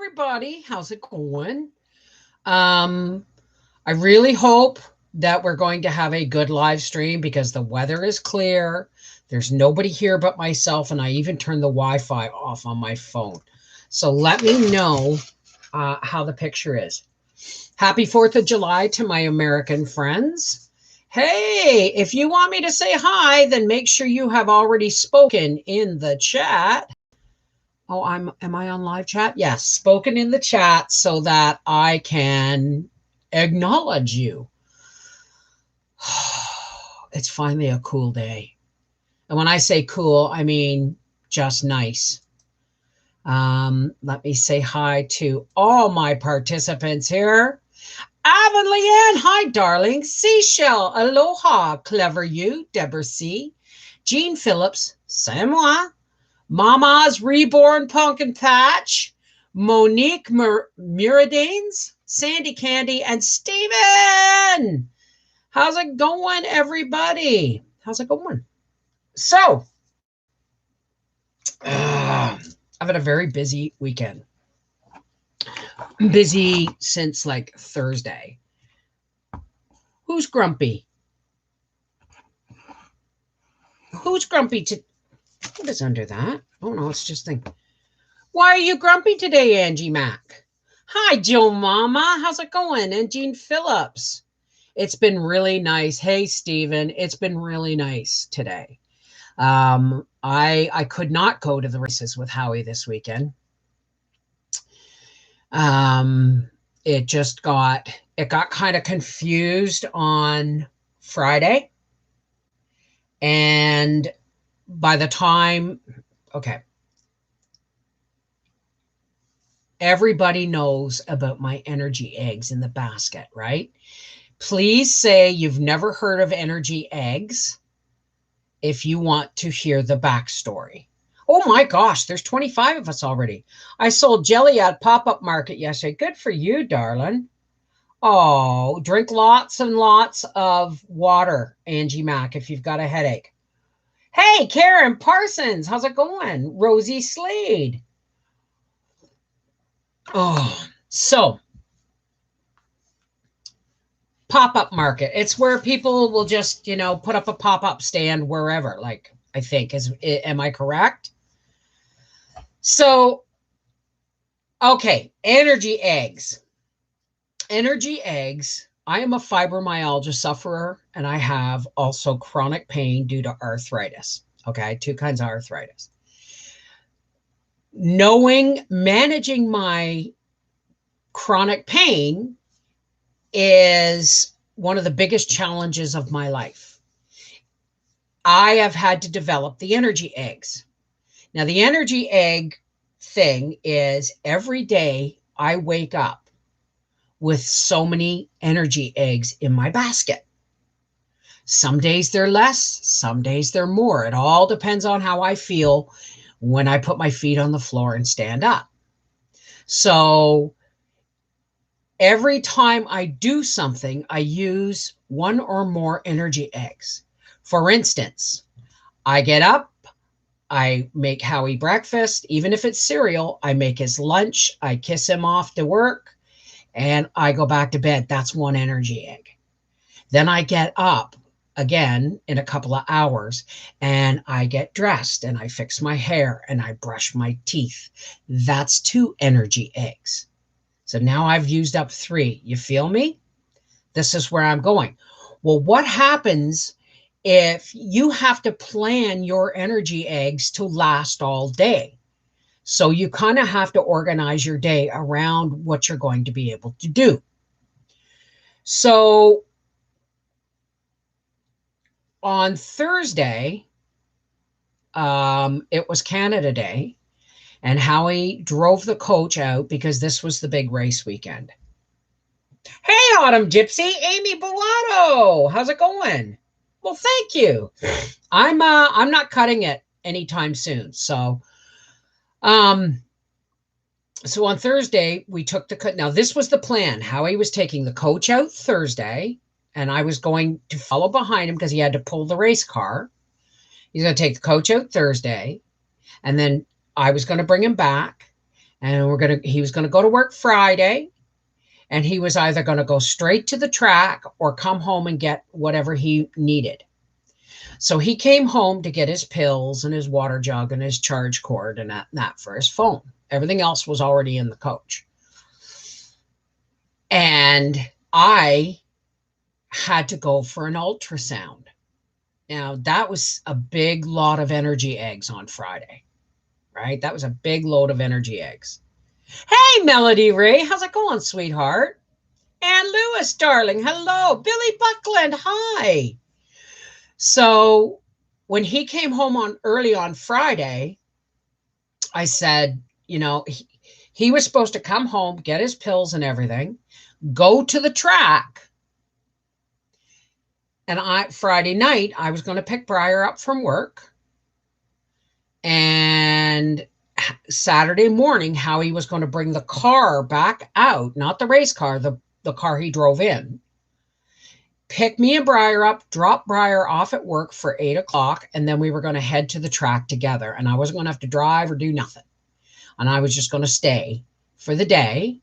everybody. How's it going? Um, I really hope that we're going to have a good live stream because the weather is clear. There's nobody here but myself, and I even turned the Wi-Fi off on my phone. So let me know how the picture is. Happy 4th of July to my American friends. Hey, if you want me to say hi, then make sure you have already spoken in the chat. Oh, am I on live chat? Yes, spoken in the chat so that I can acknowledge you. It's finally a cool day. And when I say cool, I mean just nice. Let me say hi to all my participants here. Avonlea Ann, hi, darling. Seashell, aloha, clever you. Deborah C. Jean Phillips, c'est moi. Mama's Reborn Pumpkin Patch, Monique Muradanes, Sandy Candy, and Steven. How's it going, everybody? How's it going? So, I've had a very busy weekend. Busy since like Thursday. Who's grumpy? Who's grumpy to... What is under that? Oh, no, it's just thing. Why are you grumpy today, Angie Mack? Hi, Joe Mama. How's it going? And Jean Phillips. It's been really nice. Hey, Stephen. It's been really nice today. I could not go to the races with Howie this weekend. It got kind of confused on Friday. And by the time, okay, everybody knows about my energy eggs in the basket, right? Please say you've never heard of energy eggs if you want to hear the backstory. Oh my gosh, there's 25 of us already. I sold jelly at pop-up market yesterday. Good for you, darling. Oh, drink lots and lots of water, Angie Mack, if you've got a headache. Hey, Karen Parsons, how's it going? Rosie Slade. Oh, so pop-up market. It's where people will just, put up a pop-up stand wherever, like, I think. Am I correct? So, okay, energy eggs. Energy eggs. I am a fibromyalgia sufferer, and I have also chronic pain due to arthritis. Okay, 2 kinds of arthritis. Managing my chronic pain is one of the biggest challenges of my life. I have had to develop the energy eggs. Now, the energy egg thing is every day I wake up with so many energy eggs in my basket. Some days they're less, some days they're more. It all depends on how I feel when I put my feet on the floor and stand up. So every time I do something, I use 1 or more energy eggs. For instance, I get up, I make Howie breakfast. Even if it's cereal, I make his lunch. I kiss him off to work, and I go back to bed. That's 1 energy egg. Then I get up again in a couple of hours, and I get dressed, and I fix my hair, and I brush my teeth. That's 2 energy eggs. So now I've used up 3. You feel me? This is where I'm going. Well, what happens if you have to plan your energy eggs to last all day? So you kind of have to organize your day around what you're going to be able to do. So on Thursday, it was Canada Day, and Howie drove the coach out because this was the big race weekend. Hey, Autumn Gypsy, Amy Bellato, how's it going? Well, thank you. I'm not cutting it anytime soon. So on Thursday we took the cut. Now this was the plan. Howie was taking the coach out Thursday, and I was going to follow behind him because he had to pull the race car. He's going to take the coach out Thursday, and then I was going to bring him back, And he was gonna go to work Friday, and he was either gonna go straight to the track or come home and get whatever he needed. So he came home to get his pills and his water jug and his charge cord and that for his phone. Everything else was already in the coach. And I had to go for an ultrasound. Now, that was a big lot of energy eggs on Friday, right? That was a big load of energy eggs. Hey, Melody Ray, how's it going, sweetheart? Ann Lewis, darling, hello. Billy Buckland, hi. So when he came home early on Friday, I said, he was supposed to come home, get his pills and everything, go to the track. And Friday night, I was going to pick Briar up from work. And Saturday morning, Howie was going to bring the car back out, not the race car, the car he drove in, pick me and Briar up, drop Briar off at work for 8:00, and then we were going to head to the track together. And I wasn't going to have to drive or do nothing. And I was just going to stay for the day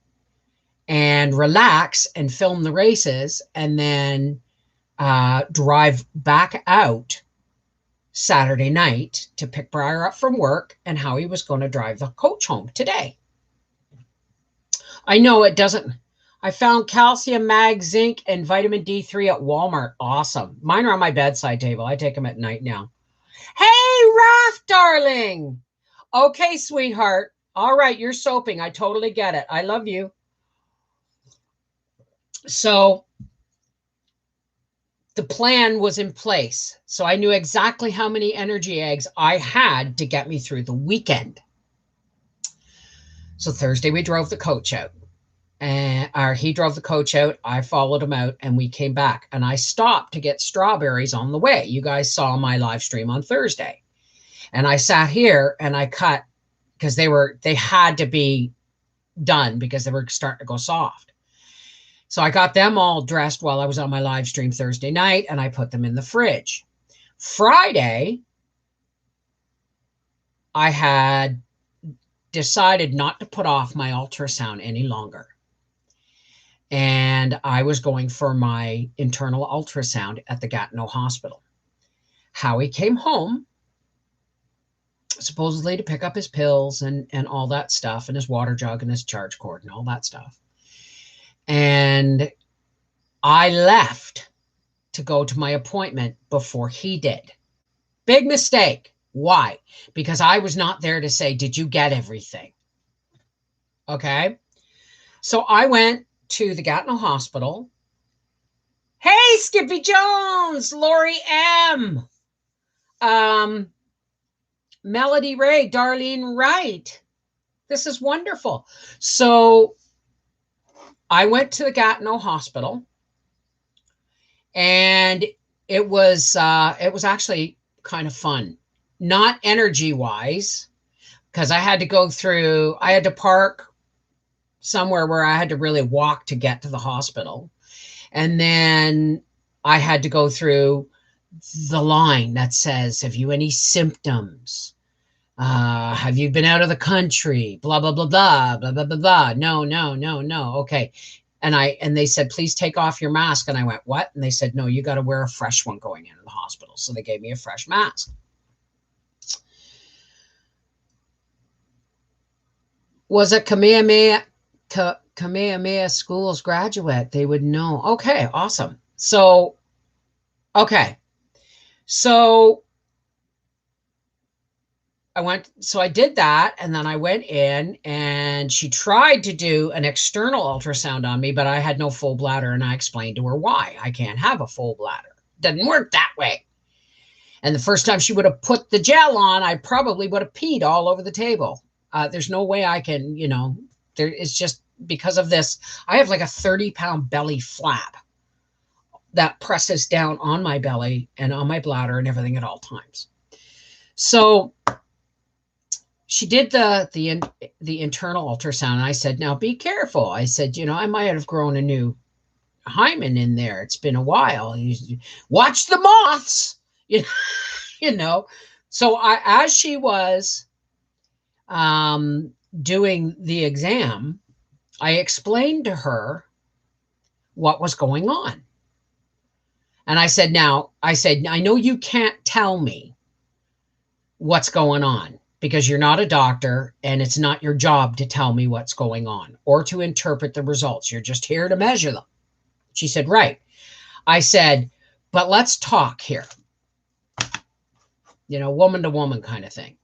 and relax and film the races, and then drive back out Saturday night to pick Briar up from work, and Howie was going to drive the coach home today. I know it doesn't. I found calcium, mag, zinc, and vitamin D3 at Walmart. Awesome. Mine are on my bedside table. I take them at night now. Hey, Raph, darling. Okay, sweetheart. All right, you're soaping. I totally get it. I love you. So the plan was in place. So I knew exactly how many energy eggs I had to get me through the weekend. So Thursday, we drove the coach out. He drove the coach out. I followed him out, and we came back. And I stopped to get strawberries on the way. You guys saw my live stream on Thursday. And I sat here and I cut, because they had to be done because they were starting to go soft. So I got them all dressed while I was on my live stream Thursday night, and I put them in the fridge. Friday, I had decided not to put off my ultrasound any longer. And I was going for my internal ultrasound at the Gatineau Hospital. Howie came home, supposedly to pick up his pills and all that stuff, and his water jug and his charge cord and all that stuff. And I left to go to my appointment before he did. Big mistake. Why? Because I was not there to say, did you get everything? Okay. So I went to the Gatineau Hospital. Hey, Skippy Jones, Lori M. Melody Ray, Darlene Wright. This is wonderful. So I went to the Gatineau Hospital, and it was actually kind of fun. Not energy-wise, because I had to park somewhere where I had to really walk to get to the hospital. And then I had to go through the line that says, have you any symptoms? Have you been out of the country? Blah, blah, blah, blah, blah, blah, blah, blah. No. Okay. And they said, please take off your mask. And I went, what? And they said, no, you got to wear a fresh one going into the hospital. So they gave me a fresh mask. Was a Kamehameha Schools graduate. They would know. Okay, awesome. So, okay. So I did that, and then I went in, and she tried to do an external ultrasound on me, but I had no full bladder, and I explained to her why. I can't have a full bladder. Doesn't work that way. And the first time she would have put the gel on, I probably would have peed all over the table. There's no way I can, it's just because of this. I have like a 30-pound belly flap that presses down on my belly and on my bladder and everything at all times. So she did the internal ultrasound, and I said, now be careful. I said, I might have grown a new hymen in there. It's been a while. Watch the moths, So as she was doing the exam, I explained to her what was going on. And I said, I know you can't tell me what's going on because you're not a doctor and it's not your job to tell me what's going on or to interpret the results. You're just here to measure them. She said, right. I said, but let's talk here. Woman to woman kind of thing.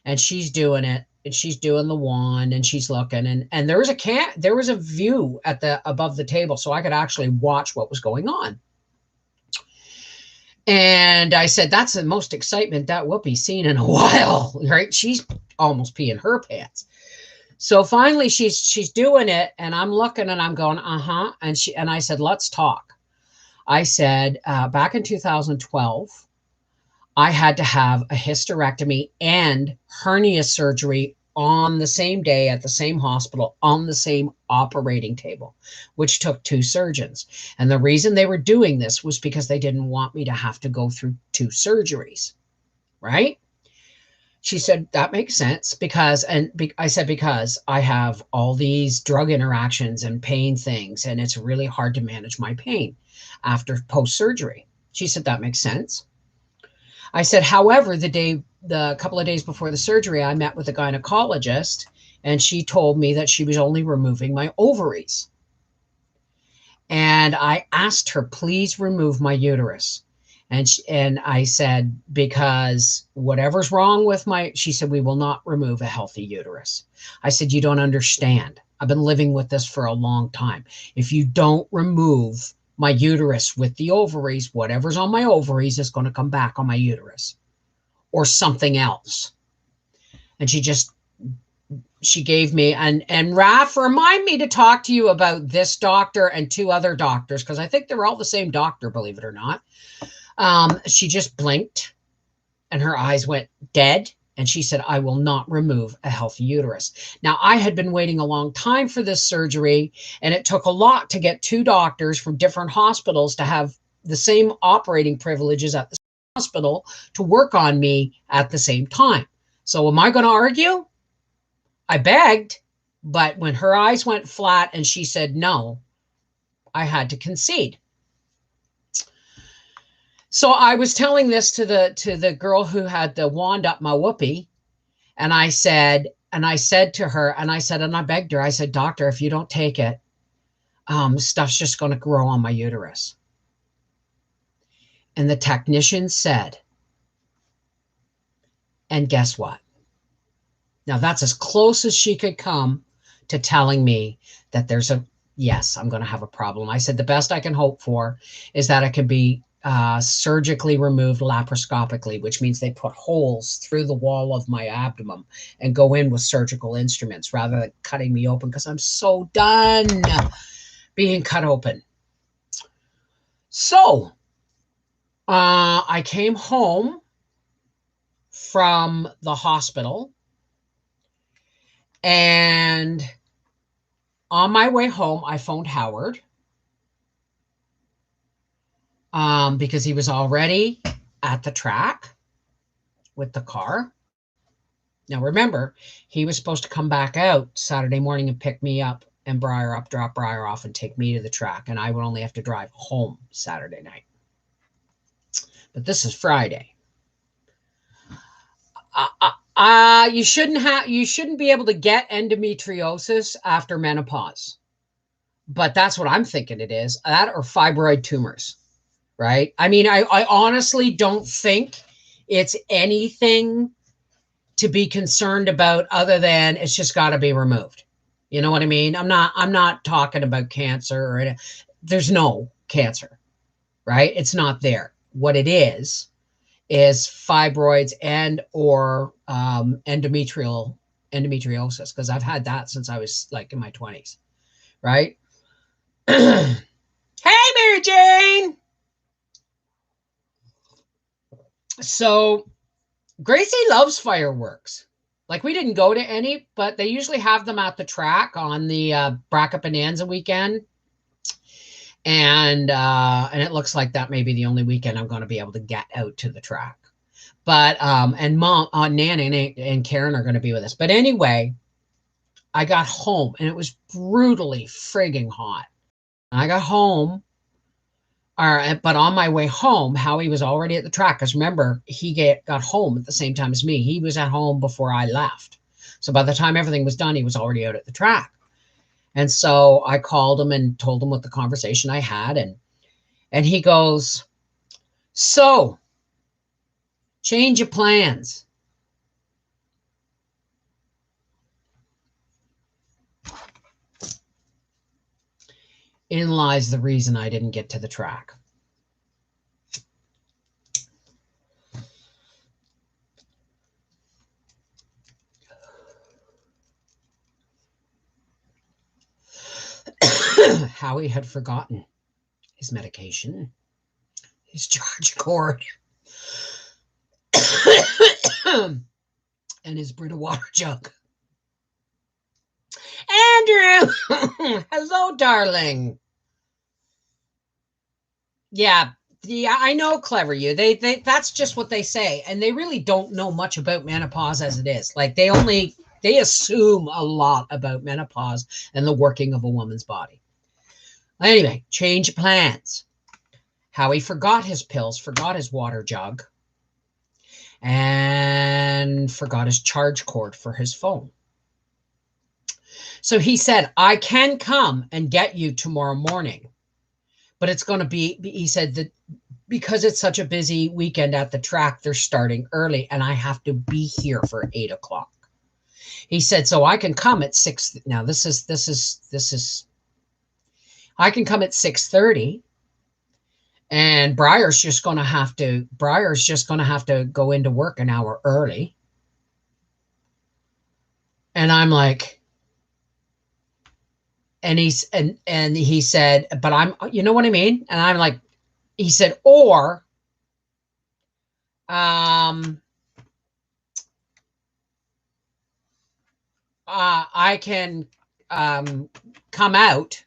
And she's doing it, and she's doing the wand, and she's looking, and there was a view at the above the table, so I could actually watch what was going on. And I said, that's the most excitement that Whoopi's seen in a while, right? She's almost peeing her pants. So finally she's doing it, and I'm looking and I'm going, uh-huh. And I said, let's talk. I said, back in 2012, I had to have a hysterectomy and hernia surgery on the same day at the same hospital on the same operating table, which took 2 surgeons. And the reason they were doing this was because they didn't want me to have to go through 2 surgeries, right? She said, that makes sense I said, because I have all these drug interactions and pain things, and it's really hard to manage my pain after post-surgery. She said, that makes sense. I said, however, the couple of days before the surgery, I met with a gynecologist, and she told me that she was only removing my ovaries. And I asked her, please remove my uterus. And I said, because whatever's wrong with she said, we will not remove a healthy uterus. I said, you don't understand. I've been living with this for a long time. If you don't remove my uterus with the ovaries, whatever's on my ovaries is going to come back on my uterus or something else. And she gave me, and Raph, remind me to talk to you about this doctor and 2 other doctors, because I think they're all the same doctor, believe it or not. She just blinked and her eyes went dead. And she said, I will not remove a healthy uterus. Now, I had been waiting a long time for this surgery, and it took a lot to get 2 doctors from different hospitals to have the same operating privileges at the hospital to work on me at the same time. So am I going to argue? I begged, but when her eyes went flat and she said no, I had to concede. So I was telling this to the girl who had the wand up my whoopee, and I said to her, and I begged her, I said, doctor, if you don't take it, stuff's just going to grow on my uterus. And the technician said, and guess what? Now that's as close as she could come to telling me that yes, I'm going to have a problem. I said, the best I can hope for is that it can be surgically removed laparoscopically, which means they put holes through the wall of my abdomen and go in with surgical instruments rather than cutting me open, because I'm so done being cut open. So I came home from the hospital, and on my way home, I phoned Howard. Because he was already at the track with the car. Now, remember, he was supposed to come back out Saturday morning and pick me up and drop Briar off and take me to the track. And I would only have to drive home Saturday night. But this is Friday. You shouldn't be able to get endometriosis after menopause. But that's what I'm thinking it is. That or fibroid tumors. Right? I mean, I honestly don't think it's anything to be concerned about other than it's just got to be removed. You know what I mean? I'm not talking about cancer there's no cancer, right? It's not there. What it is fibroids and or endometriosis, because I've had that since I was like in my 20s, right? Hey, Mary Jane. So Gracie loves fireworks. Like, we didn't go to any, but they usually have them at the track on the Bracket Bonanza weekend. And it looks like that may be the only weekend I'm going to be able to get out to the track. But and Mom, Nan and Karen are going to be with us. But anyway, I got home and it was brutally frigging hot. I got home, but on my way home, Howie was already at the track. Because remember, he got home at the same time as me. He was at home before I left. So by the time everything was done, he was already out at the track. And so I called him and told him what the conversation I had. And he goes, so change your plans. In lies the reason I didn't get to the track. Howie had forgotten his medication, his charge cord, and his Brita water jug. Andrew! Hello, darling. Yeah, I know, clever you. They that's just what they say, and they really don't know much about menopause as it is. Like they assume a lot about menopause and the working of a woman's body. Anyway, change plans. Howie forgot his pills, forgot his water jug, and forgot his charge cord for his phone. So he said, I can come and get you tomorrow morning, but it's going to be, he said that because it's such a busy weekend at the track, they're starting early and I have to be here for 8 o'clock. He said, so I can come at 6. Now this is, I can come at 6:30 and Briar's just going to have to go into work an hour early. And I'm like, and he said, but I'm, you know what I mean? And I'm like, he said, or, I can, come out,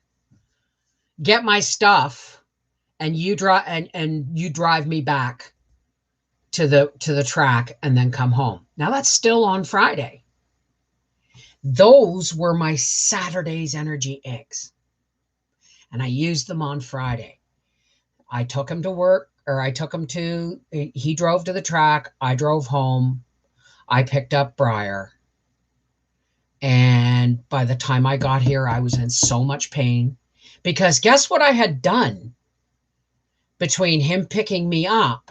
get my stuff, and you drive, and you drive me back to the track and then come home. Now that's still on Friday. Those were my Saturday's energy eggs. And I used them on Friday. I took him to work, or he drove to the track. I drove home. I picked up Briar. And by the time I got here, I was in so much pain because guess what I had done between him picking me up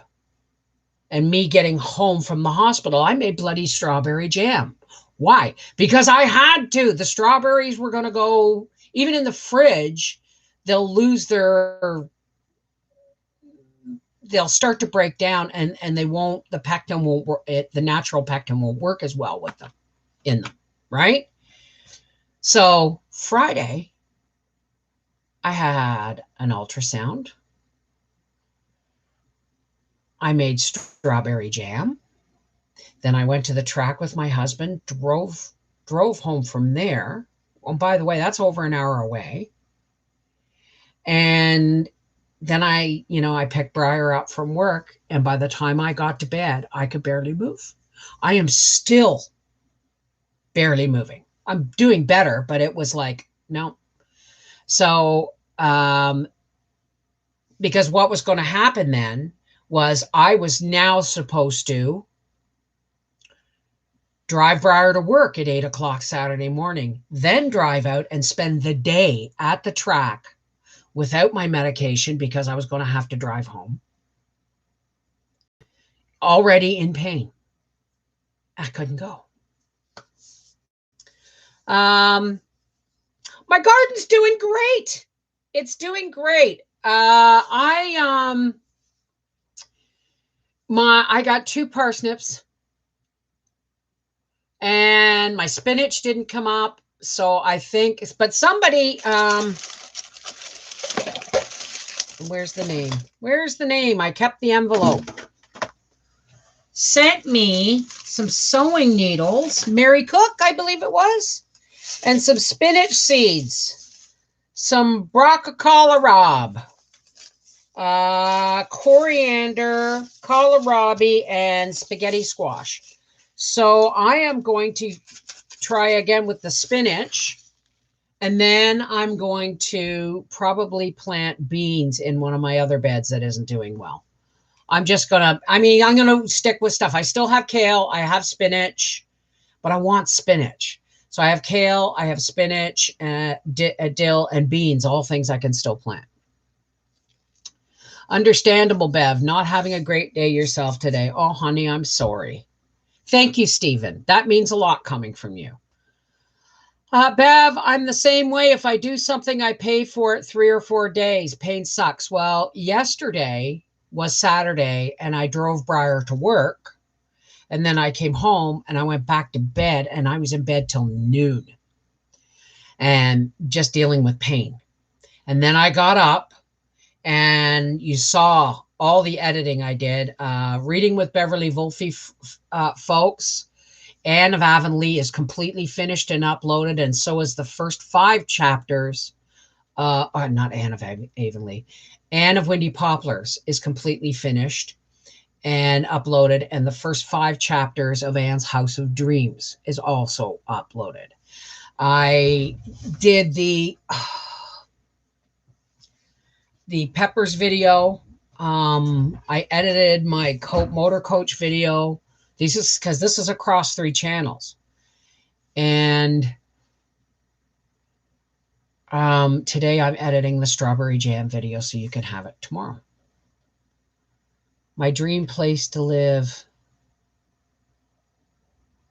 and me getting home from the hospital? I made bloody strawberry jam. Why? Because I had to. The strawberries were going to go, even in the fridge, they'll start to break down and the pectin won't work. The natural pectin won't work as well with them in them, right? So Friday, I had an ultrasound. I made strawberry jam. Then I went to the track with my husband, drove home from there. Oh, by the way, that's over an hour away. And then I picked Briar up from work. And by the time I got to bed, I could barely move. I am still barely moving. I'm doing better, but it was like, no. So, because what was going to happen then was I was now supposed to drive Briar to work at 8 o'clock Saturday morning, then drive out and spend the day at the track without my medication because I was going to have to drive home. Already in pain. I couldn't go. My garden's doing great. It's doing great. I got 2 parsnips. And my spinach didn't come up. So I think, but somebody, where's the name? Where's the name? I kept the envelope. Sent me some sewing needles. Mary Cook, I believe it was. And some spinach seeds. Some broccoli, coriander, kohlrabi, and spaghetti squash. So I am going to try again with the spinach. And then I'm going to probably plant beans in one of my other beds that isn't doing well. I'm just going to, I'm going to stick with stuff. I still have kale. I have spinach, but I want spinach. So I have kale, I have spinach, dill, and beans, all things I can still plant. Understandable, Bev. Not having a great day yourself today. Oh, honey, I'm sorry. Thank you, Stephen. That means a lot coming from you. Bev, I'm the same way. If I do something, I pay for it 3 or 4 days. Pain sucks. Well, yesterday was Saturday, and I drove Briar to work. And then I came home, and I went back to bed, and I was in bed till noon. And just dealing with pain. And then I got up, and you saw all the editing I did. Reading with Beverly Wolfe, folks. Anne of Avonlea is completely finished and uploaded, and so is the first 5 chapters. Not Anne of Avonlea. Anne of Windy Poplars is completely finished and uploaded, and the first 5 chapters of Anne's House of Dreams is also uploaded. I did the Peppers video. I edited my motor coach video. This is across 3 channels. And today I'm editing the strawberry jam video so you can have it tomorrow. My dream place to live.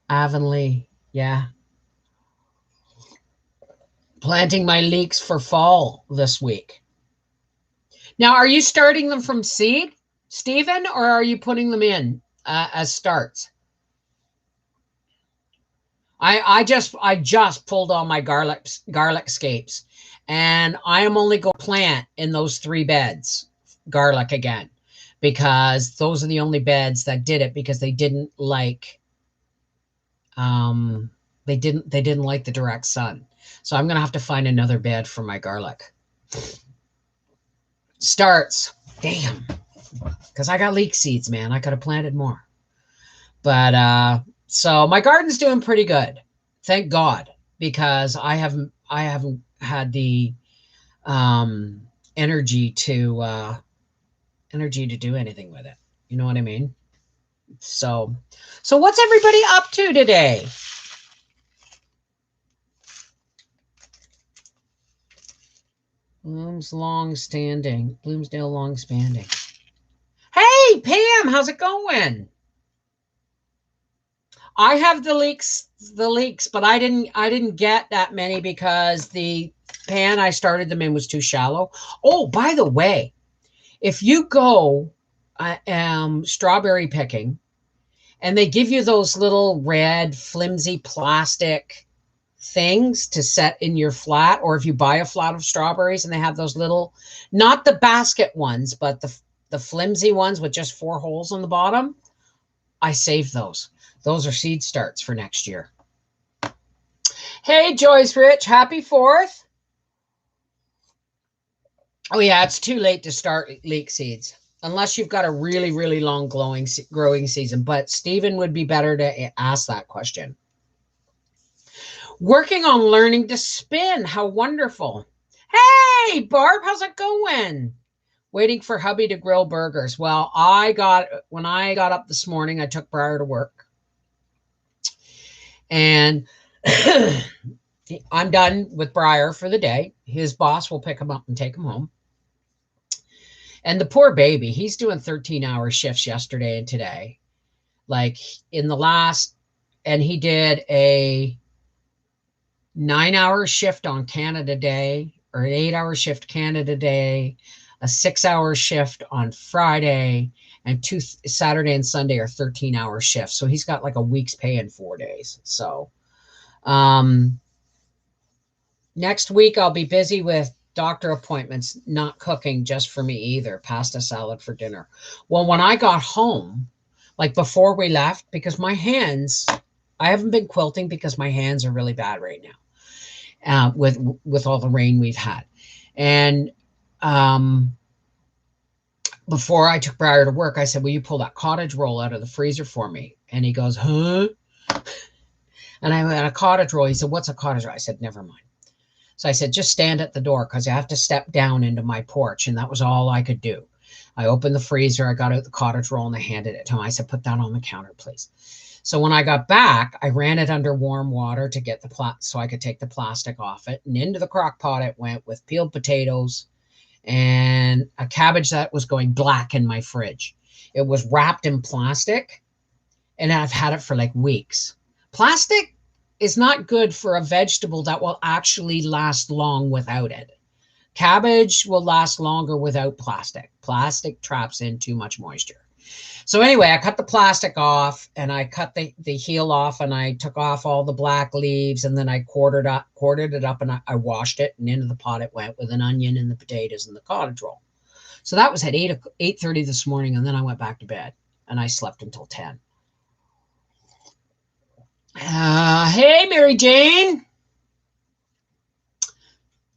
Avonlea. Yeah. Planting my leeks for fall this week. Now, are you starting them from seed, Stephen, or are you putting them in as starts? I just pulled all my garlic scapes, and I am only going to plant in those 3 beds garlic again, because those are the only beds that did it, because they didn't like they didn't like the direct sun. So I'm gonna have to find another bed for my garlic. Starts, damn, because I got leek seeds, man. I could have planted more, but so my garden's doing pretty good, thank God, because I haven't had the energy to do anything with it. You know what I mean? So what's everybody up to today? Bloomsdale long standing. Hey, Pam, how's it going? I have the leeks, but I didn't get that many because the pan I started them in was too shallow. Oh, by the way, if you go strawberry picking, and they give you those little red flimsy plastic things to set in your flat, or if you buy a flat of strawberries and they have those little, not the basket ones, but the flimsy ones with just 4 holes on the bottom, I saved those. Those are seed starts for next year. Hey, Joyce Rich, happy 4th. Oh yeah, it's too late to start leek seeds unless you've got a really, really long growing season. But Stephen would be better to ask that question. Working on learning to spin. How wonderful. Hey, Barb, how's it going? Waiting for hubby to grill burgers. Well, when I got up this morning, I took Briar to work. And I'm done with Briar for the day. His boss will pick him up and take him home. And the poor baby, he's doing 13-hour shifts yesterday and today. Like in the last, and he did a 9-hour shift on Canada Day, or an 8-hour shift Canada Day, a 6-hour shift on Friday, and 2 Saturday and Sunday are 13-hour shifts. So he's got like a week's pay in 4 days. So next week I'll be busy with doctor appointments, not cooking just for me either. Pasta salad for dinner. Well, when I got home, like before we left, because my hands, I haven't been quilting because my hands are really bad right now, with all the rain we've had. And before I took Briar to work, I said, will you pull that cottage roll out of the freezer for me? And he goes, huh? And I went, a cottage roll. He said, what's a cottage roll? I said, never mind. So I said, just stand at the door because I have to step down into my porch. And that was all I could do. I opened the freezer. I got out the cottage roll and I handed it to him. I said, put that on the counter, please. So when I got back, I ran it under warm water to get so I could take the plastic off it. And into the crock pot it went with peeled potatoes and a cabbage that was going black in my fridge. It was wrapped in plastic and I've had it for like weeks. Plastic is not good for a vegetable that will actually last long without it. Cabbage will last longer without plastic. Plastic traps in too much moisture. So anyway, I cut the plastic off and I cut the heel off and I took off all the black leaves and then I quartered it up and I washed it and into the pot it went with an onion and the potatoes and the cottage roll. So that was at 8:30 this morning and then I went back to bed and I slept until 10. Hey, Mary Jane.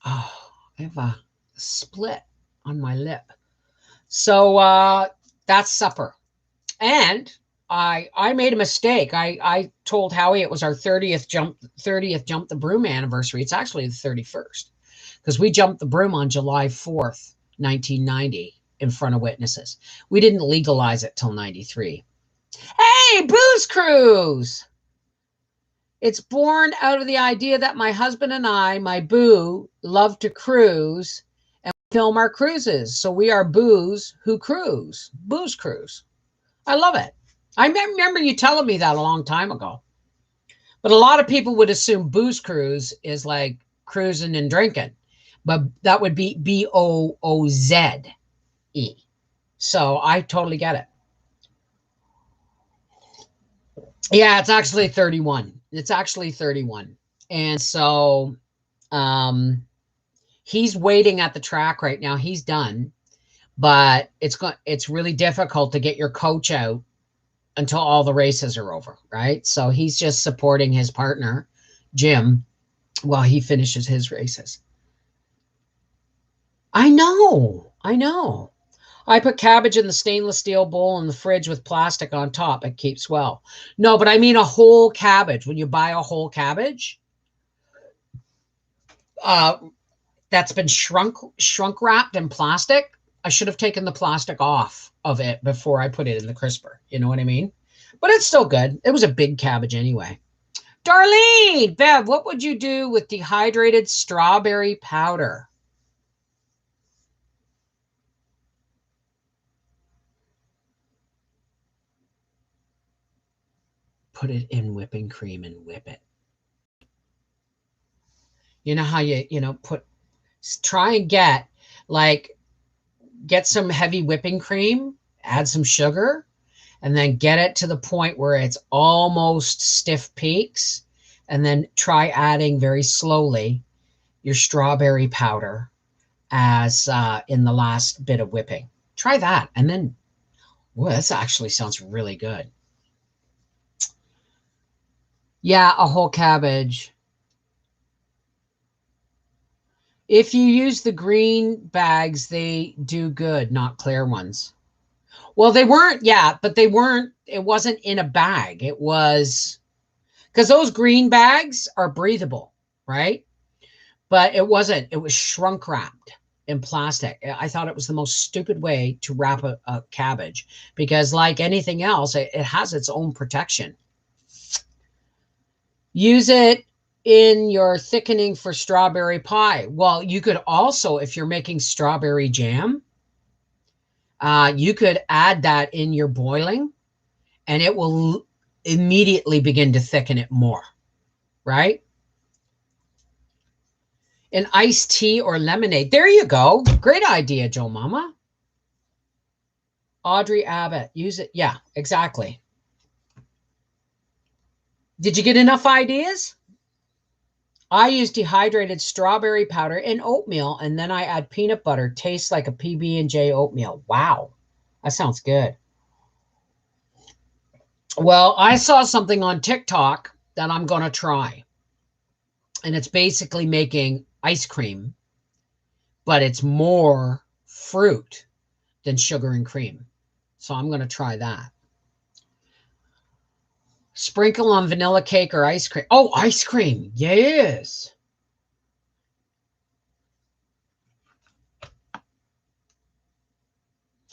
Oh, I have a split on my lip. So that's supper. And I made a mistake. I told Howie it was our 30th jump the broom anniversary. It's actually the 31st because we jumped the broom on July 4th, 1990 in front of witnesses. We didn't legalize it till 93. Hey, Booze Cruise. It's born out of the idea that my husband and I, my boo, love to cruise and film our cruises. So we are boos who cruise. Booze Cruise. I love it. I remember you telling me that a long time ago. But a lot of people would assume Booze Cruise is like cruising and drinking. But that would be Booze. So I totally get it. Yeah, it's actually 31. It's actually 31. And so he's waiting at the track right now. He's done. But it's really difficult to get your coach out until all the races are over, right? So he's just supporting his partner, Jim, while he finishes his races. I know. I put cabbage in the stainless steel bowl in the fridge with plastic on top. It keeps well. No, but I mean a whole cabbage. When you buy a whole cabbage, that's been shrunk wrapped in plastic, I should have taken the plastic off of it before I put it in the crisper. You know what I mean? But it's still good. It was a big cabbage anyway. Darlene, Bev, what would you do with dehydrated strawberry powder? Put it in whipping cream and whip it. You know how try and get some heavy whipping cream, add some sugar, and then get it to the point where it's almost stiff peaks. And then try adding very slowly your strawberry powder as in the last bit of whipping. Try that. And then, this actually sounds really good. Yeah, a whole cabbage. If you use the green bags, they do good, not clear ones. Well, they weren't, yeah, but it wasn't in a bag. It was, because those green bags are breathable, right? But it wasn't, it was shrunk wrapped in plastic. I thought it was the most stupid way to wrap a cabbage because, like anything else, it has its own protection. Use it in your thickening for strawberry pie. Well, you could also, if you're making strawberry jam, you could add that in your boiling and it will immediately begin to thicken it more, right? An iced tea or lemonade. There you go. Great idea, Joe Mama. Audrey Abbott. Use it. Yeah, exactly. Did you get enough ideas? I use dehydrated strawberry powder in oatmeal, and then I add peanut butter. Tastes like a PB&J oatmeal. Wow, that sounds good. Well, I saw something on TikTok that I'm going to try, and it's basically making ice cream, but it's more fruit than sugar and cream. So I'm going to try that. Sprinkle on vanilla cake or ice cream. Oh, ice cream. Yes.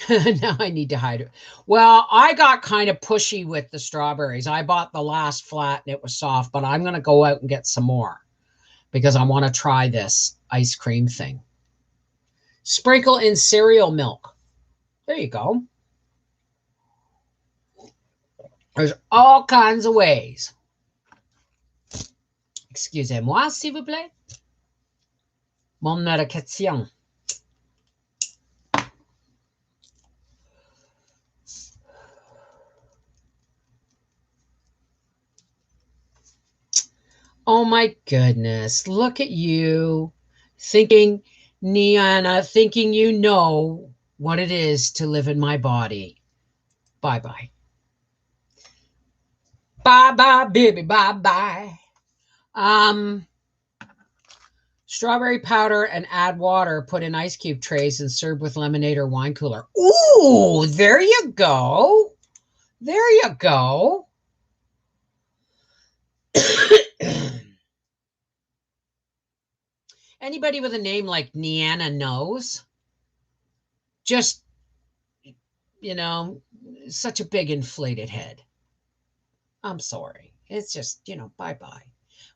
Now I need to hide it. Well, I got kind of pushy with the strawberries. I bought the last flat and it was soft, but I'm going to go out and get some more because I want to try this ice cream thing. Sprinkle in cereal milk. There you go. There's all kinds of ways. Excusez-moi, s'il vous plaît. Mon question. Oh my goodness. Look at you thinking, Niana, thinking you know what it is to live in my body. Bye-bye. Bye-bye, baby, bye-bye. Strawberry powder and add water, put in ice cube trays and serve with lemonade or wine cooler. Ooh, there you go. There you go. Anybody with a name like Niana knows. Just, such a big inflated head. I'm sorry. It's just, bye-bye.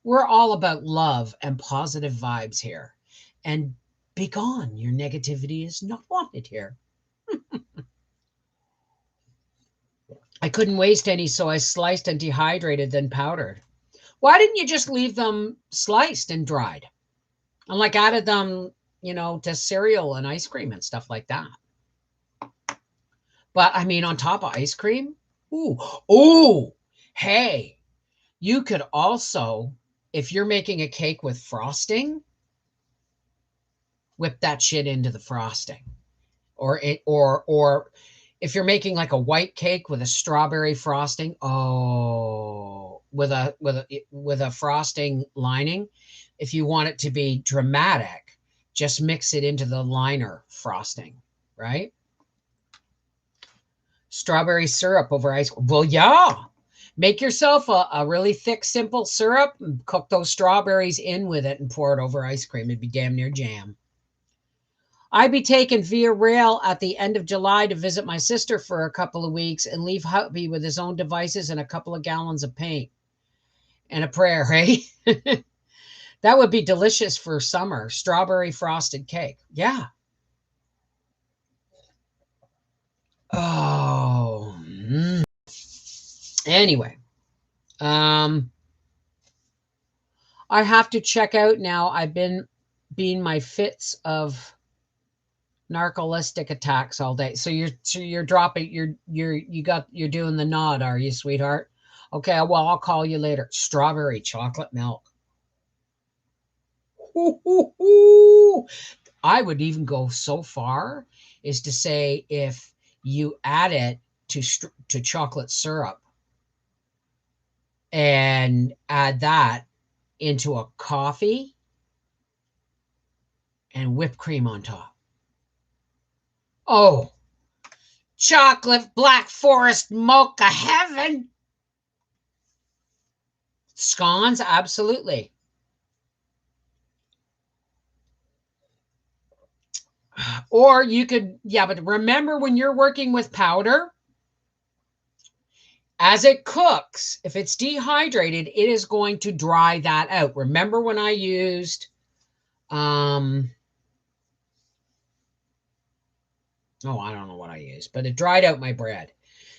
We're all about love and positive vibes here. And be gone. Your negativity is not wanted here. I couldn't waste any, so I sliced and dehydrated, then powdered. Why didn't you just leave them sliced and dried? And like added them, to cereal and ice cream and stuff like that. But I mean, on top of ice cream, ooh, hey, you could also, if you're making a cake with frosting, whip that shit into the frosting. Or if you're making like a white cake with a strawberry frosting, with a frosting lining, if you want it to be dramatic, just mix it into the liner frosting, right? Strawberry syrup over ice cream. Well, yeah. Make yourself a really thick, simple syrup and cook those strawberries in with it and pour it over ice cream. It'd be damn near jam. I'd be taken via rail at the end of July to visit my sister for a couple of weeks and leave hubby with his own devices and a couple of gallons of paint and a prayer, right? That would be delicious for summer. Strawberry frosted cake. Yeah. Oh. Anyway. I have to check out now. I've been being my fits of narcoleptic attacks all day. So you're dropping you're doing the nod, are you, sweetheart? Okay, well, I'll call you later. Strawberry chocolate milk. Ooh. I would even go so far as to say if you add it to chocolate syrup and add that into a coffee and whipped cream on top. Oh, chocolate black forest mocha heaven. Scones, absolutely. Or you could, yeah, but remember when you're working with powder, as it cooks, if it's dehydrated, it is going to dry that out. Remember when I used, I don't know what I used, but it dried out my bread.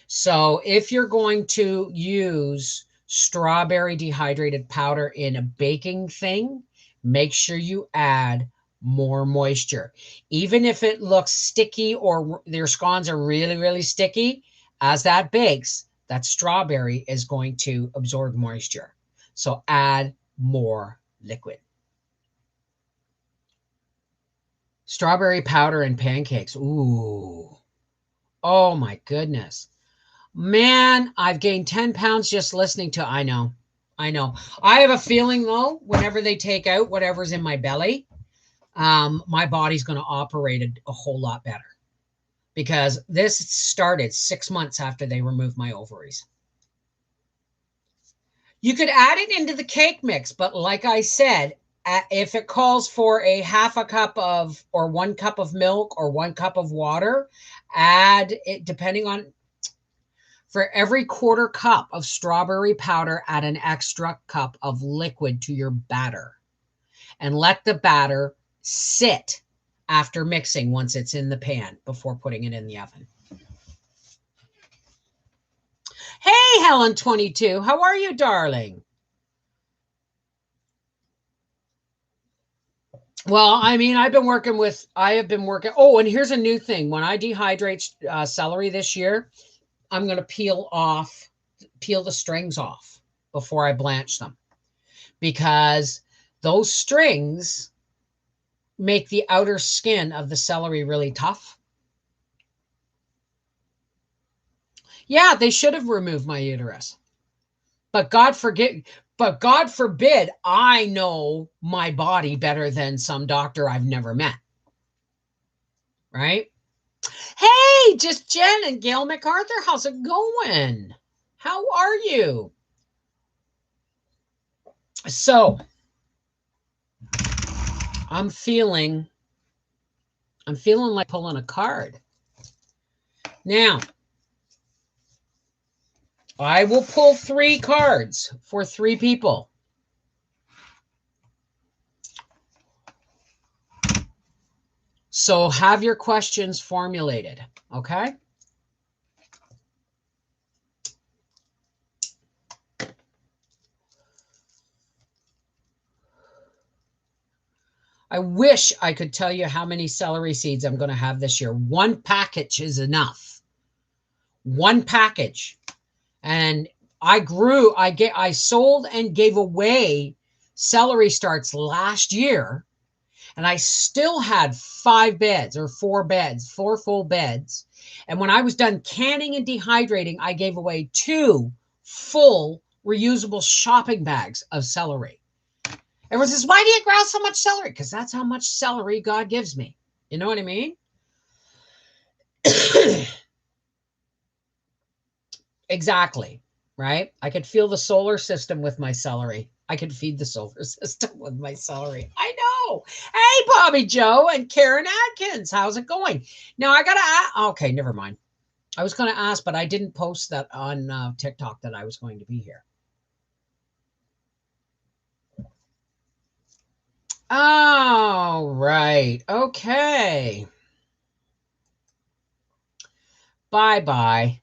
So if you're going to use strawberry dehydrated powder in a baking thing, make sure you add more moisture. Even if it looks sticky or their scones are really, really sticky, as that bakes, that strawberry is going to absorb moisture. So add more liquid. Strawberry powder and pancakes. Ooh. Oh my goodness. Man, I've gained 10 pounds just listening to, I know. I have a feeling though, whenever they take out whatever's in my belly, my body's going to operate a whole lot better because this started 6 months after they removed my ovaries. You could add it into the cake mix, but like I said, if it calls for a half a cup of or 1 cup of milk or 1 cup of water, add it depending on for every 1/4 cup of strawberry powder, add an extra cup of liquid to your batter and let the batter sit after mixing once it's in the pan before putting it in the oven. Hey, Helen22, how are you, darling? Well, I mean, I have been working. Oh, and here's a new thing. When I dehydrate celery this year, I'm going to peel the strings off before I blanch them, because those strings make the outer skin of the celery really tough. Yeah, they should have removed my uterus. But God forbid I know my body better than some doctor I've never met. Right? Hey, just Jen and Gail MacArthur. How's it going? How are you? So, I'm feeling like pulling a card. Now, I will pull 3 cards for 3 people. So have your questions formulated, okay? I wish I could tell you how many celery seeds I'm going to have this year. 1 package is enough. 1 package. And I sold and gave away celery starts last year, and I still had 5 beds or 4 beds, 4 full beds. And when I was done canning and dehydrating, I gave away 2 full reusable shopping bags of celery. Everyone says, why do you grow so much celery? Because that's how much celery God gives me. You know what I mean? Exactly. Right? I could feel the solar system with my celery. I could feed the solar system with my celery. I know. Hey, Bobby Joe and Karen Atkins. How's it going? Now, I got to ask. Okay, never mind. I was going to ask, but I didn't post that on TikTok that I was going to be here. Oh, right. Okay. Bye-bye.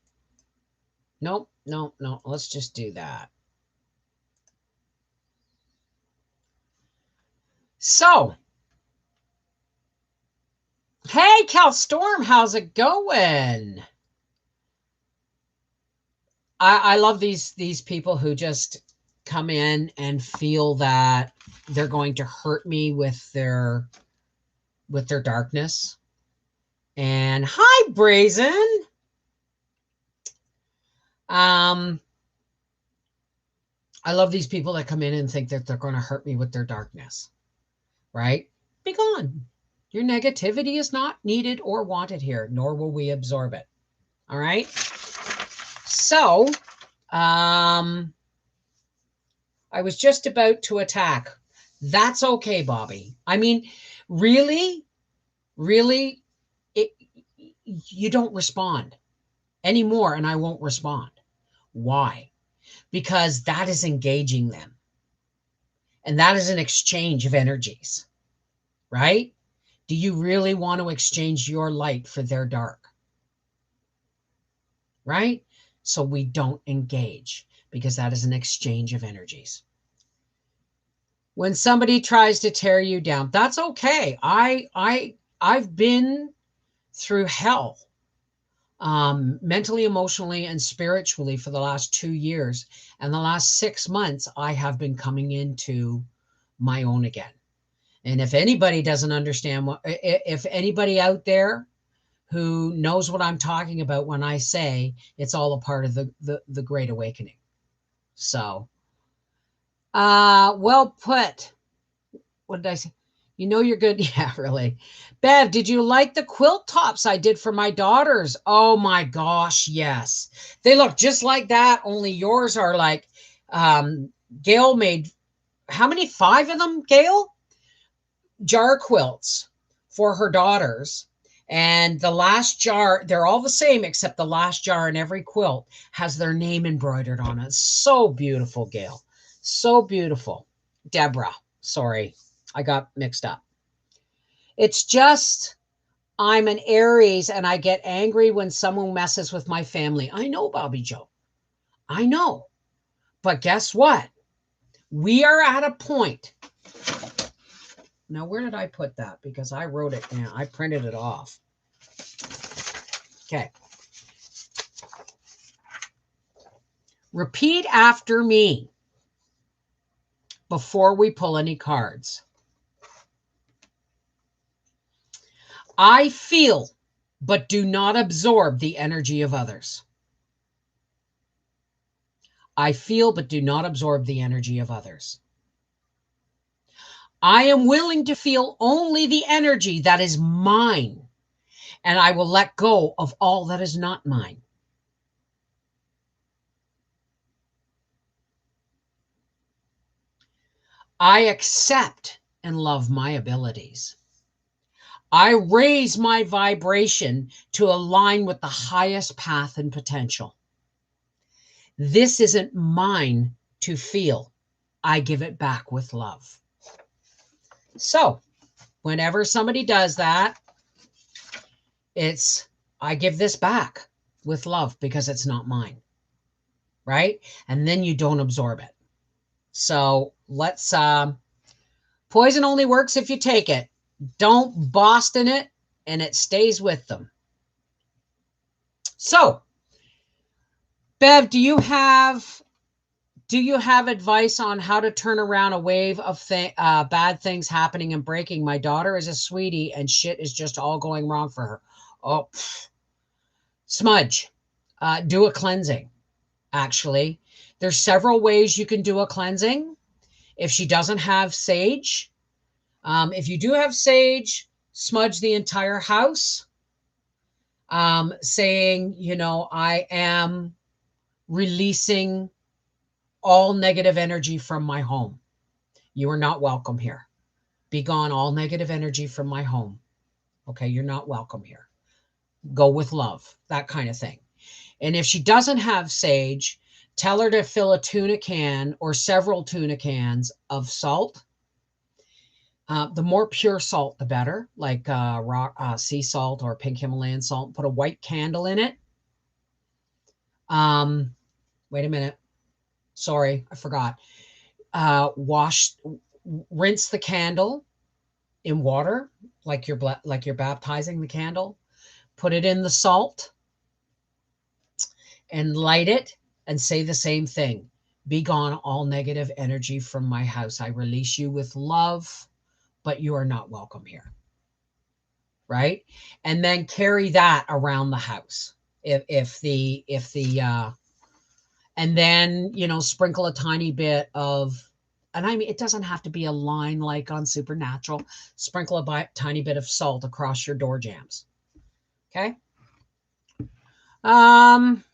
Nope. No. Let's just do that. So, hey, Cal Storm, how's it going? I love these people who just come in and feel that they're going to hurt me with their darkness. And hi, Brazen. I love these people that come in and think that they're going to hurt me with their darkness. Right? Be gone. Your negativity is not needed or wanted here, nor will we absorb it. All right? So, I was just about to attack. That's okay, Bobby. I mean, really, you don't respond anymore, and I won't respond. Why? Because that is engaging them. And that is an exchange of energies, right? Do you really want to exchange your light for their dark? Right? So we don't engage, because that is an exchange of energies. When somebody tries to tear you down, that's okay. I've been through hell, mentally, emotionally, and spiritually for the last 2 years. And the last 6 months, I have been coming into my own again. And if anybody doesn't understand if anybody out there who knows what I'm talking about when I say it's all a part of the Great Awakening. So, well put. What did I say? You know you're good. Yeah, really. Bev, did you like the quilt tops I did for my daughters? Oh my gosh, yes. They look just like that, only yours are like Gail made, how many? 5 of them, Gail? Jar quilts for her daughters. And the last jar, they're all the same, except the last jar in every quilt has their name embroidered on it. So beautiful, Gail. So beautiful. Deborah, sorry, I got mixed up. It's just, I'm an Aries and I get angry when someone messes with my family. I know, Bobby Joe. I know. But guess what? We are at a point. Now, where did I put that? Because I wrote it down. I printed it off. Okay. Repeat after me before we pull any cards. I feel, but do not absorb the energy of others. I feel, but do not absorb the energy of others. I am willing to feel only the energy that is mine, and I will let go of all that is not mine. I accept and love my abilities. I raise my vibration to align with the highest path and potential. This isn't mine to feel. I give it back with love. So, whenever somebody does that, I give this back with love because it's not mine. Right? And then you don't absorb it. So, let's, poison only works if you take it. Don't Boston it, and it stays with them. So, Bev, do you have advice on how to turn around a wave of bad things happening and breaking? My daughter is a sweetie and shit is just all going wrong for her. Oh, smudge. Do a cleansing. Actually, there's several ways you can do a cleansing. If she doesn't have sage, if you do have sage, smudge the entire house, saying, I am releasing all negative energy from my home. You are not welcome here. Be gone, all negative energy from my home. Okay, you're not welcome here. Go with love, that kind of thing. And if she doesn't have sage, tell her to fill a tuna can or several tuna cans of salt. The more pure salt, the better, like sea salt or pink Himalayan salt. Put a white candle in it. Wait a minute. Sorry, I forgot. Rinse the candle in water, like you're baptizing the candle. Put it in the salt and light it and say the same thing. Be gone, all negative energy from my house. I release you with love, but you are not welcome here. Right? And then carry that around the house. And then, sprinkle a tiny bit of, and I mean, it doesn't have to be a line like on Supernatural. Sprinkle a tiny bit of salt across your door jambs. Okay. I'm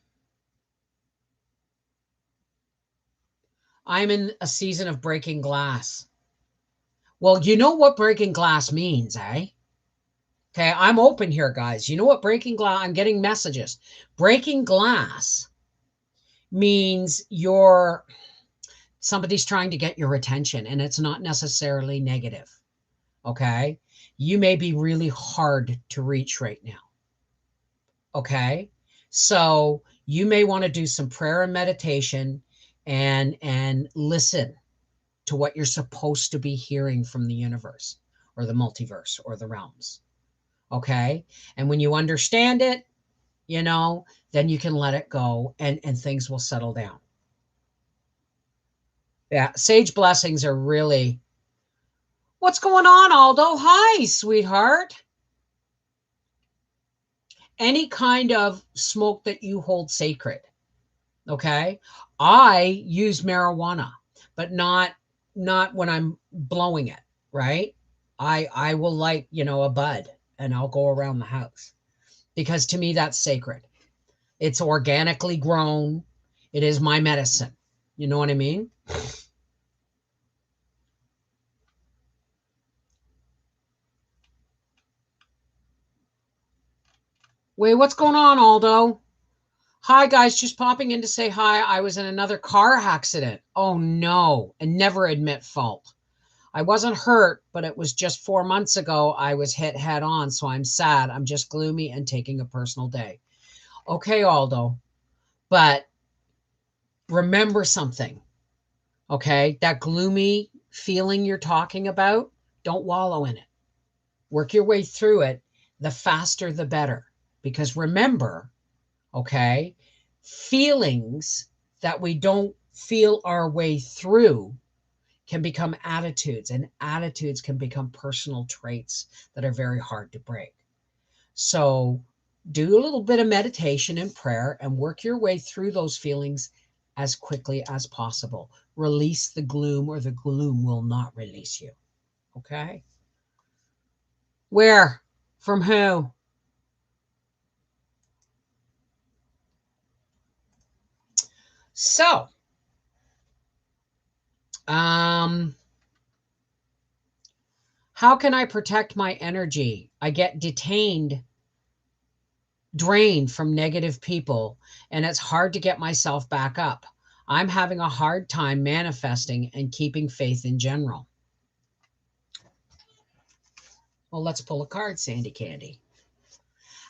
in a season of breaking glass. Well, you know what breaking glass means, eh? Okay, I'm open here, guys. You know what breaking glass, I'm getting messages. Breaking glass means somebody's trying to get your attention, and it's not necessarily negative. Okay? You may be really hard to reach right now. Okay? So you may want to do some prayer and meditation and listen to what you're supposed to be hearing from the universe or the multiverse or the realms. Okay? And when you understand it, then you can let it go and things will settle down. Yeah, sage blessings are really... What's going on, Aldo? Hi, sweetheart. Any kind of smoke that you hold sacred. Okay? I use marijuana, but not when I'm blowing it, right? I will light, a bud and I'll go around the house because to me that's sacred. It's organically grown. It is my medicine. You know what I mean? Wait, what's going on, Aldo? Hi, guys. Just popping in to say hi. I was in another car accident. Oh, no. And never admit fault. I wasn't hurt, but it was just 4 months ago I was hit head on, so I'm sad. I'm just gloomy and taking a personal day. Okay, Aldo. But remember something, okay? That gloomy feeling you're talking about, don't wallow in it. Work your way through it. The faster, the better. Because remember, okay, feelings that we don't feel our way through can become attitudes, and attitudes can become personal traits that are very hard to break. So do a little bit of meditation and prayer and work your way through those feelings as quickly as possible. Release the gloom, or the gloom will not release you. Okay? Where? From who? So, how can I protect my energy? I get drained from negative people, and it's hard to get myself back up. I'm having a hard time manifesting and keeping faith in general. Well, let's pull a card, Sandy Candy.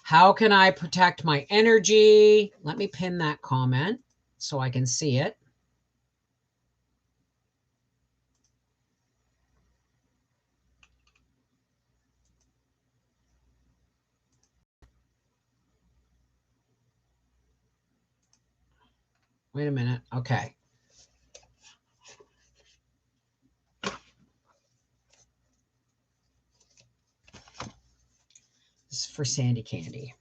How can I protect my energy? Let me pin that comment so I can see it. Wait a minute. Okay. This is for Sandy Candy.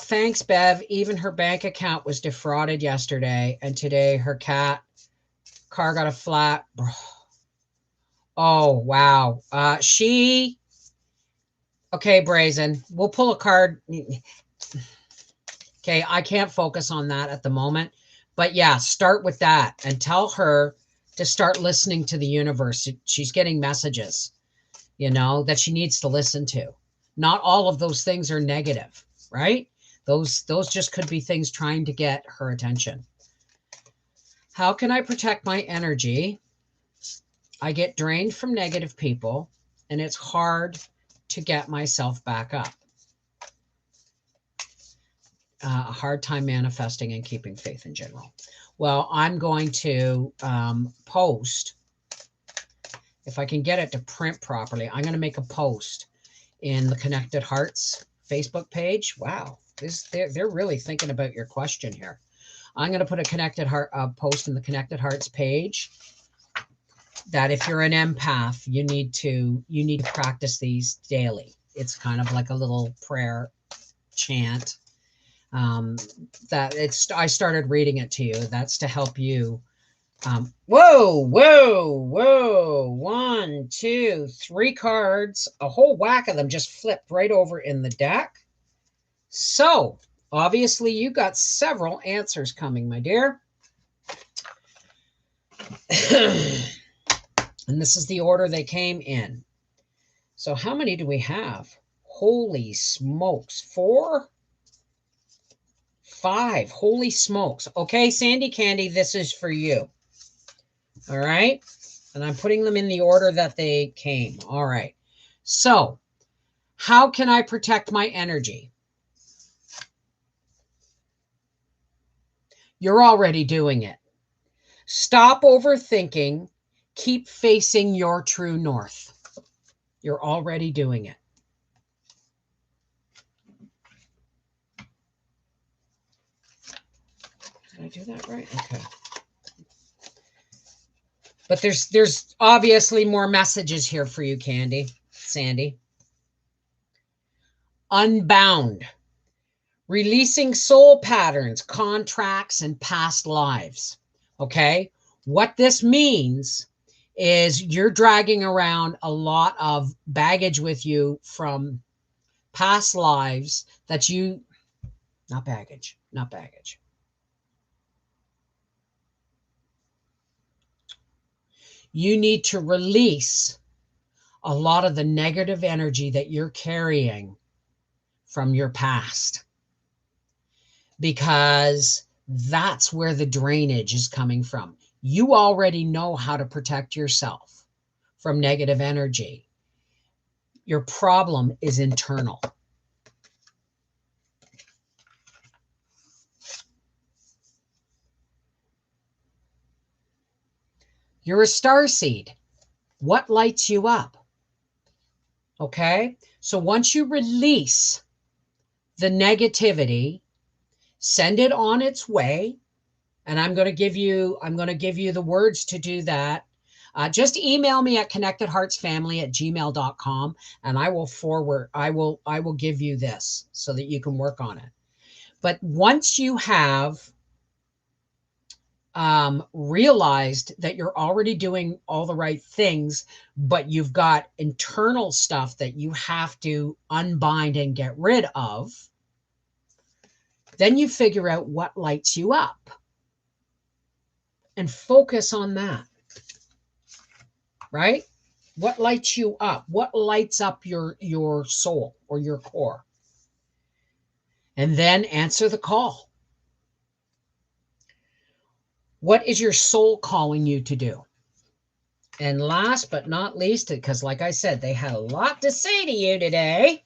Thanks, Bev. Even her bank account was defrauded yesterday, and today her car got a flat. Oh, wow. Okay, Brazen. We'll pull a card. Okay, I can't focus on that at the moment. But yeah, start with that and tell her to start listening to the universe. She's getting messages, that she needs to listen to. Not all of those things are negative, right? Those just could be things trying to get her attention. How can I protect my energy? I get drained from negative people, and it's hard to get myself back up. A hard time manifesting and keeping faith in general. Well, I'm going to post, if I can get it to print properly, I'm going to make a post in the Connected Hearts Facebook page. Wow, they're really thinking about your question here. I'm going to put a Connected Heart post in the Connected Hearts page that if you're an empath, you need to practice these daily. It's kind of like a little prayer chant. I started reading it to you. That's to help you. Whoa. 1, 2, 3 cards, a whole whack of them just flipped right over in the deck. So obviously you got several answers coming, my dear. And this is the order they came in. So how many do we have? Holy smokes. 4, 5. Holy smokes. Okay, Sandy Candy, this is for you. All right. And I'm putting them in the order that they came. All right. So how can I protect my energy? You're already doing it. Stop overthinking. Keep facing your true north. You're already doing it. Did I do that right? Okay. But there's obviously more messages here for you, Sandy. Unbound. Releasing soul patterns, contracts, and past lives. Okay? What this means is you're dragging around a lot of baggage with you from past lives that not baggage. You need to release a lot of the negative energy that you're carrying from your past, because that's where the drainage is coming from. You already know how to protect yourself from negative energy. Your problem is internal. You're a starseed. What lights you up? Okay? So once you release the negativity, send it on its way. And I'm going to give you the words to do that. Just email me at connectedheartsfamily@gmail.com, and I will give you this so that you can work on it. But once you have realized that you're already doing all the right things, but you've got internal stuff that you have to unbind and get rid of, then you figure out what lights you up and focus on that, right? What lights you up? What lights up your soul or your core? And then answer the call. What is your soul calling you to do? And last but not least, because like I said, they had a lot to say to you today.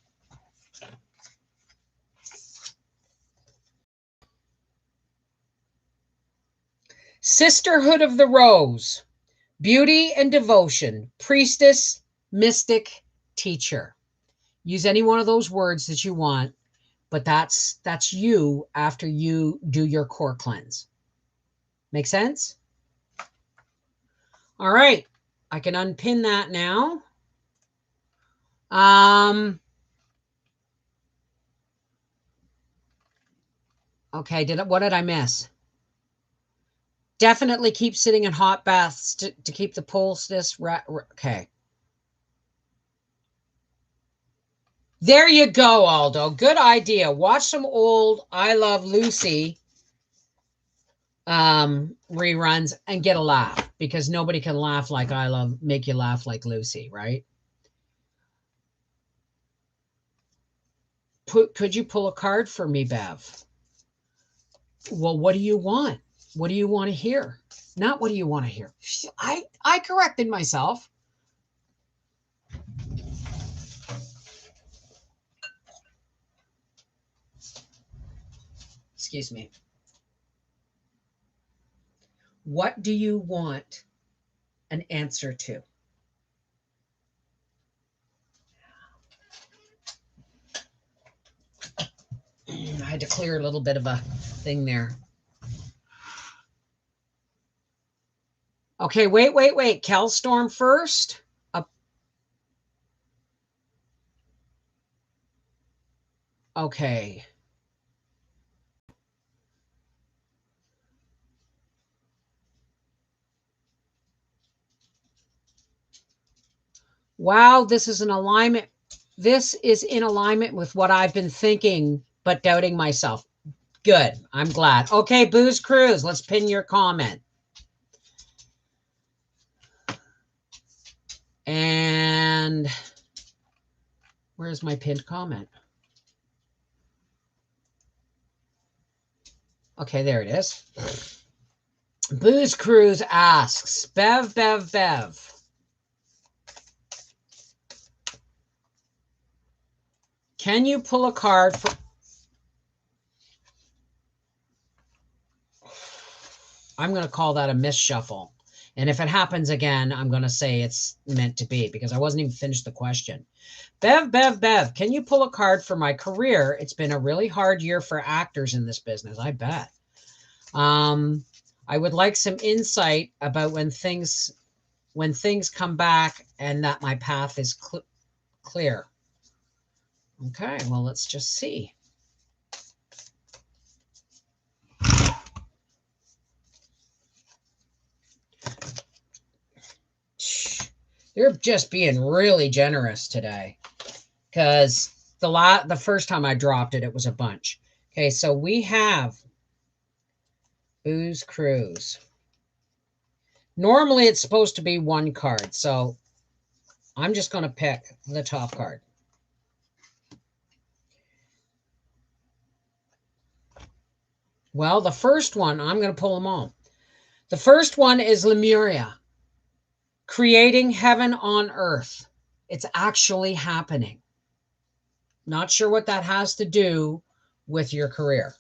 Sisterhood of the Rose, beauty and devotion, priestess, mystic, teacher. Use any one of those words that you want, but that's you after you do your core cleanse. Make sense? All right. I can unpin that now. Okay, what did I miss? Definitely keep sitting in hot baths to keep the poultice. Okay. There you go, Aldo. Good idea. Watch some old I Love Lucy reruns and get a laugh, because nobody can laugh like make you laugh like Lucy, right? Could you pull a card for me, Bev? Well, what do you want? What do you want to hear? Not what do you want to hear? I corrected myself. Excuse me. What do you want an answer to? I had to clear a little bit of a thing there. Okay, wait. Kelstorm first. Okay. Wow, this is an alignment. This is in alignment with what I've been thinking, but doubting myself. Good. I'm glad. Okay, Booze Cruise, let's pin your comment. And where's my pinned comment? Okay, there it is. Booze Cruise asks, Bev. Can you pull a card for... I'm going to call that a misshuffle. And if it happens again, I'm going to say it's meant to be, because I wasn't even finished the question. Bev, can you pull a card for my career? It's been a really hard year for actors in this business, I bet. I would like some insight about when things come back and that my path is clear. Okay, well, let's just see. You're just being really generous today, because the first time I dropped it, it was a bunch. Okay, so we have Booze Cruise. Normally, it's supposed to be one card, so I'm just going to pick the top card. Well, the first one, I'm going to pull them all. The first one is Lemuria, creating heaven on earth. It's actually happening. Not sure what that has to do with your career.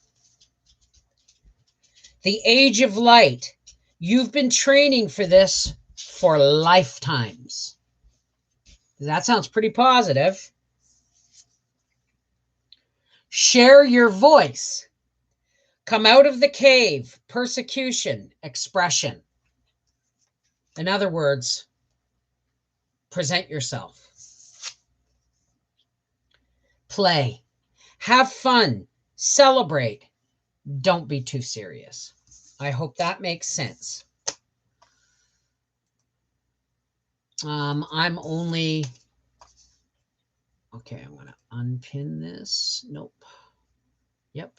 The Age of Light. You've been training for this for lifetimes. That sounds pretty positive. Share your voice. Come out of the cave. Persecution. Expression. In other words, present yourself. Play. Have fun. Celebrate. Don't be too serious. I hope that makes sense. I'm only... Okay, I'm going to unpin this. Nope. Yep.